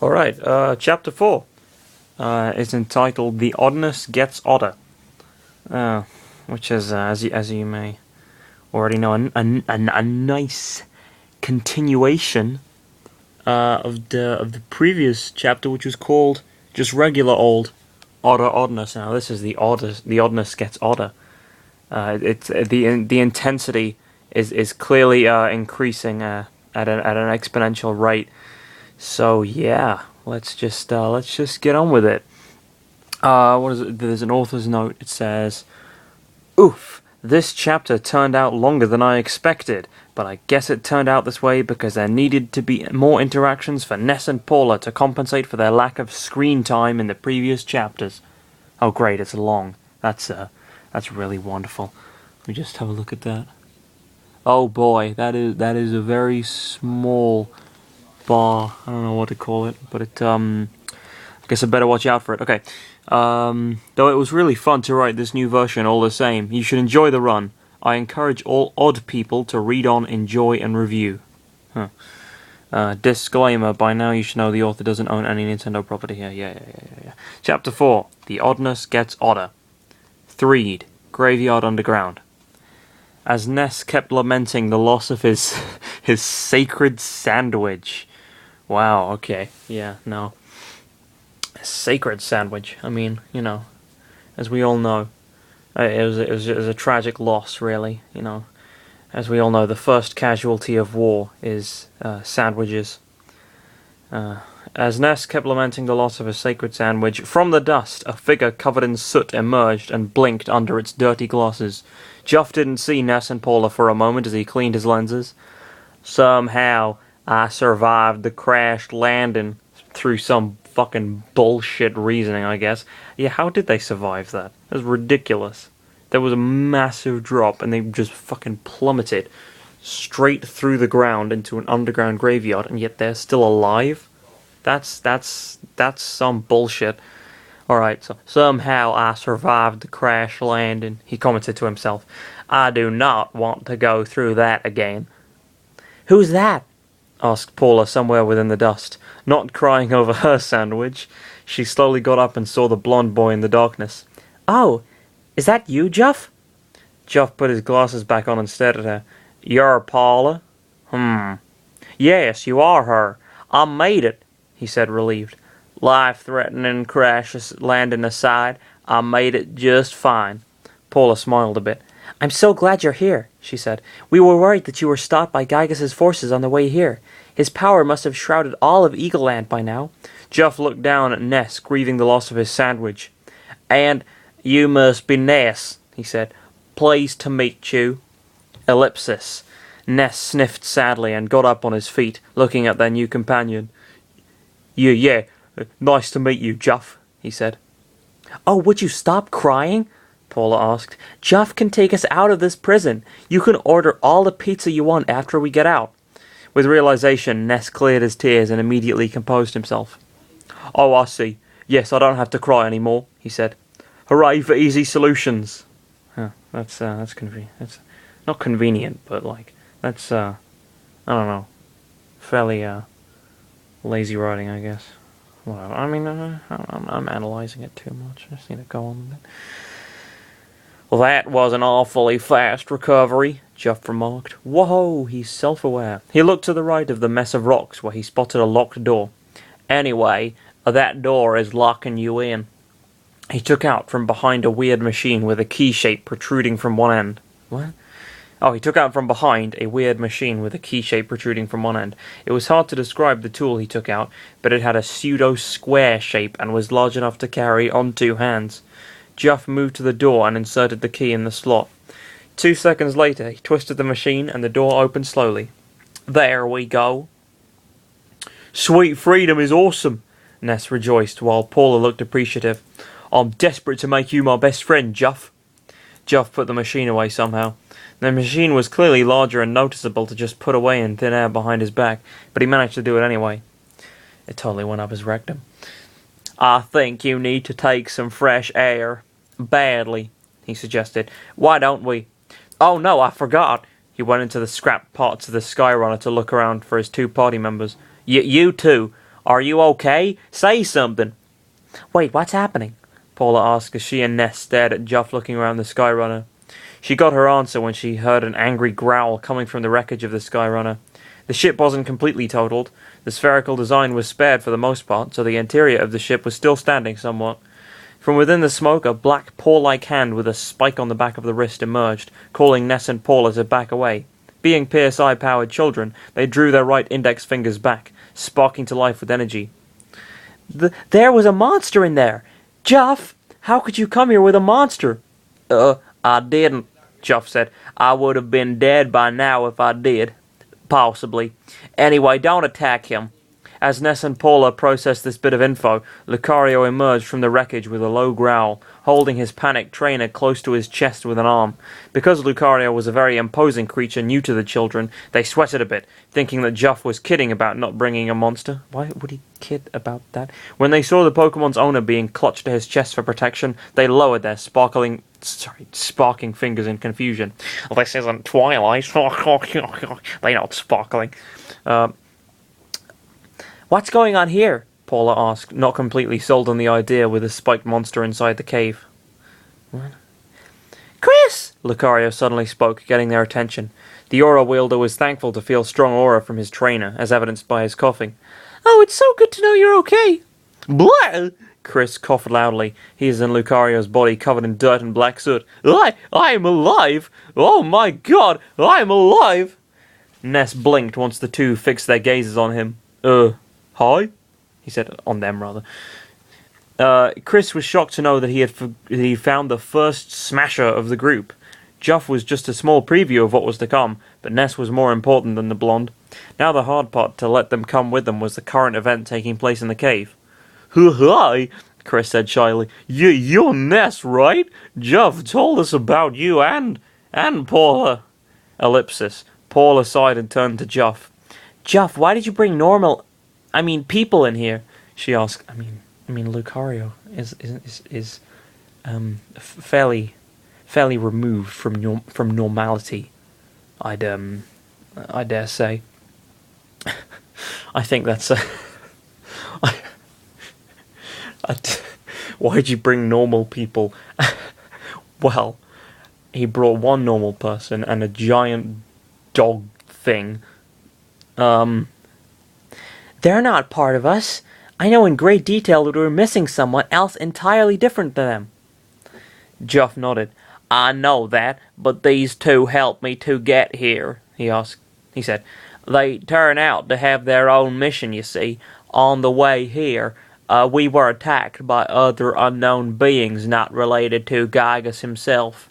Alright, chapter 4 is entitled The Oddness Gets Odder, which is, as you may already know, a nice continuation of the previous chapter, which was called just regular old Oddness. Now this is the Oddness Gets Odder. It's the intensity is clearly increasing at an exponential rate. So yeah, let's just get on with it. What is it? There's an author's note. It says, "Oof, this chapter turned out longer than I expected, but I guess it turned out this way because there needed to be more interactions for Ness and Paula to compensate for their lack of screen time in the previous chapters." Oh great, it's long. That's really wonderful. Let me just have a look at that. Oh boy, that is a very small bar. I don't know what to call it, but it I guess I better watch out for it. Okay. Though it was really fun to write this new version all the same. You should enjoy the run. I encourage all odd people to read on, enjoy, and review. Disclaimer, by now you should know the author doesn't own any Nintendo property here. Yeah. Chapter 4, The Oddness Gets Odder. Threed, Graveyard Underground. As Ness kept lamenting the loss of his sacred sandwich. Wow, okay. Yeah, no. Sacred sandwich. I mean, you know, as we all know, it was a tragic loss, really. You know, as we all know, the first casualty of war is sandwiches. As Ness kept lamenting the loss of his sacred sandwich, from the dust, a figure covered in soot emerged and blinked under its dirty glasses. Juff didn't see Ness and Paula for a moment as he cleaned his lenses. Somehow, I survived the crash landing through some fucking bullshit reasoning, I guess. Yeah, how did they survive that? That was ridiculous. There was a massive drop and they just fucking plummeted straight through the ground into an underground graveyard, and yet they're still alive? That's some bullshit. Alright, so somehow I survived the crash landing, he commented to himself. I do not want to go through that again. Who's that? Asked Paula somewhere within the dust. Not crying over her sandwich, she slowly got up and saw the blonde boy in the darkness. Oh, is that you, Juff? Juff put his glasses back on and stared at her. You're Paula? Yes, you are her. I made it, he said, relieved. Life-threatening crash landing aside, I made it just fine. Paula smiled a bit. I'm so glad you're here, she said. We were worried that you were stopped by Gygas's forces on the way here. His power must have shrouded all of Eagle Land by now. Juff looked down at Ness, grieving the loss of his sandwich. And you must be Ness, he said. Pleased to meet you. Ellipsis. Ness sniffed sadly and got up on his feet, looking at their new companion. Yeah, nice to meet you, Juff, he said. Oh, would you stop crying? Paula asked. Juff can take us out of this prison. You can order all the pizza you want after we get out. With realization, Ness cleared his tears and immediately composed himself. Oh, I see. Yes, I don't have to cry anymore, he said. Hooray for easy solutions. That's convenient. That's not convenient, but like that's I don't know, fairly lazy writing, I guess. Whatever. I mean, I'm analyzing it too much. I just need to go on with it. Well, that was an awfully fast recovery, Juff remarked. Whoa, he's self-aware. He looked to the right of the mess of rocks where he spotted a locked door. Anyway, that door is locking you in. He took out from behind a weird machine with a key shape protruding from one end. What? Oh, he took out from behind a weird machine with a key shape protruding from one end. It was hard to describe the tool he took out, but it had a pseudo-square shape and was large enough to carry on 2 hands. Juff moved to the door and inserted the key in the slot. 2 seconds later, he twisted the machine and the door opened slowly. There we go. Sweet freedom is awesome, Ness rejoiced, while Paula looked appreciative. I'm desperate to make you my best friend, Juff. Juff put the machine away somehow. The machine was clearly larger and noticeable to just put away in thin air behind his back, but he managed to do it anyway. It totally went up his rectum. I think you need to take some fresh air. Badly, he suggested. Why don't we? Oh no, I forgot. He went into the scrap parts of the Skyrunner to look around for his 2 party members. You too. Are you okay? Say something. Wait, what's happening? Paula asked as she and Ness stared at Juff looking around the Skyrunner. She got her answer when she heard an angry growl coming from the wreckage of the Skyrunner. The ship wasn't completely totaled. The spherical design was spared for the most part, so the interior of the ship was still standing somewhat. From within the smoke, a black paw-like hand with a spike on the back of the wrist emerged, calling Ness and Paula to back away. Being PSI-powered children, they drew their right index fingers back, sparking to life with energy. There was a monster in there! Juff, how could you come here with a monster? I didn't, Juff said. I would have been dead by now if I did. Possibly. Anyway, don't attack him. As Ness and Paula processed this bit of info, Lucario emerged from the wreckage with a low growl, holding his panicked trainer close to his chest with an arm. Because Lucario was a very imposing creature new to the children, they sweated a bit, thinking that Juff was kidding about not bringing a monster. Why would he kid about that? When they saw the Pokemon's owner being clutched to his chest for protection, they lowered their sparking fingers in confusion. This isn't Twilight. They're not sparkling. What's going on here? Paula asked, not completely sold on the idea with a spiked monster inside the cave. What? Chris! Lucario suddenly spoke, getting their attention. The aura wielder was thankful to feel strong aura from his trainer, as evidenced by his coughing. Oh, it's so good to know you're okay. Blah! Chris coughed loudly, his and Lucario's body covered in dirt and black soot. I'm alive! Oh my god, I'm alive! Ness blinked once the two fixed their gazes on him. Hi? He said, on them rather. Chris was shocked to know that he found the first smasher of the group. Juff was just a small preview of what was to come, but Ness was more important than the blonde. Now the hard part to let them come with them was the current event taking place in the cave. Hi, Chris said shyly. You're Ness, right? Juff told us about you and Paula. Ellipsis. Paula sighed and turned to Juff. Juff, why did you bring people in here? She asked. I mean, Lucario is fairly removed from normality. I dare say. I think that's why'd you bring normal people? Well, he brought one normal person and a giant dog thing. They're not part of us. I know in great detail that we're missing someone else entirely different than them. Juff nodded. I know that, but these two helped me to get here, he said. They turn out to have their own mission, you see. On the way here, we were attacked by other unknown beings not related to Gygas himself.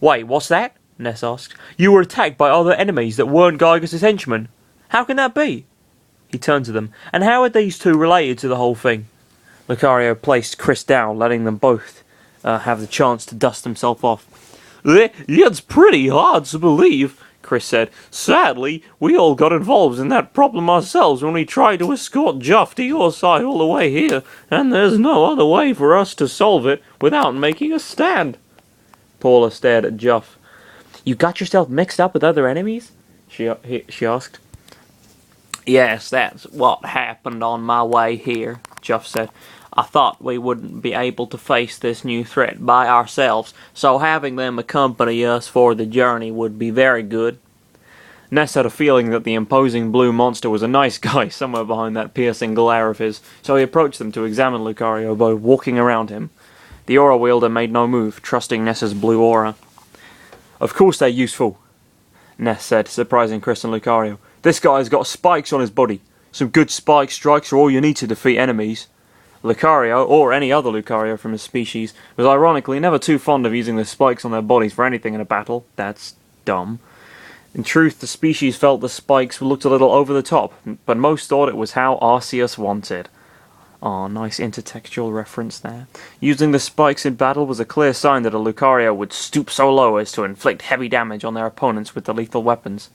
Wait, what's that? Ness asked. You were attacked by other enemies that weren't Gygas' henchmen. How can that be? He turned to them. And how are these two related to the whole thing? Lucario placed Chris down, letting them both have the chance to dust himself off. It's pretty hard to believe, Chris said. Sadly, we all got involved in that problem ourselves when we tried to escort Juff to your side all the way here, and there's no other way for us to solve it without making a stand. Paula stared at Juff. You got yourself mixed up with other enemies? She asked. Yes, that's what happened on my way here, Juff said. I thought we wouldn't be able to face this new threat by ourselves, so having them accompany us for the journey would be very good. Ness had a feeling that the imposing blue monster was a nice guy somewhere behind that piercing glare of his, so he approached them to examine Lucario by walking around him. The aura wielder made no move, trusting Ness's blue aura. Of course they're useful, Ness said, surprising Chris and Lucario. This guy's got spikes on his body. Some good spike strikes are all you need to defeat enemies. Lucario, or any other Lucario from his species, was ironically never too fond of using the spikes on their bodies for anything in a battle. That's dumb. In truth, the species felt the spikes looked a little over the top, but most thought it was how Arceus wanted. Oh, nice intertextual reference there. Using the spikes in battle was a clear sign that a Lucario would stoop so low as to inflict heavy damage on their opponents with the lethal weapons.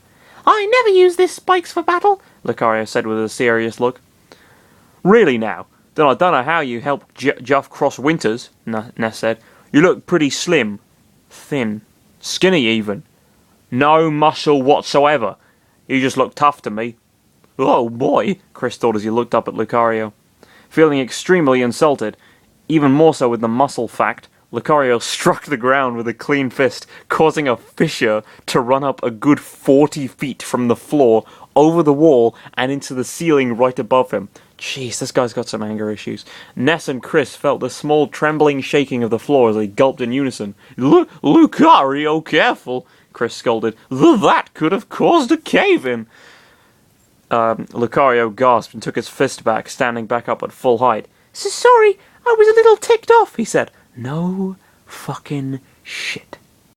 I never use these spikes for battle, Lucario said with a serious look. Really now? Then I don't know how you helped Juff cross winters, Ness said. You look pretty slim. Thin. Skinny even. No muscle whatsoever. You just look tough to me. Oh boy, Chris thought as he looked up at Lucario. Feeling extremely insulted, even more so with the muscle fact, Lucario struck the ground with a clean fist, causing a fissure to run up a good 40 feet from the floor, over the wall, and into the ceiling right above him. Jeez, this guy's got some anger issues. Ness and Chris felt the small trembling shaking of the floor as they gulped in unison. Lucario, careful, Chris scolded. That could have caused a cave-in. Lucario gasped and took his fist back, standing back up at full height. Sorry, I was a little ticked off, he said. No fucking shit.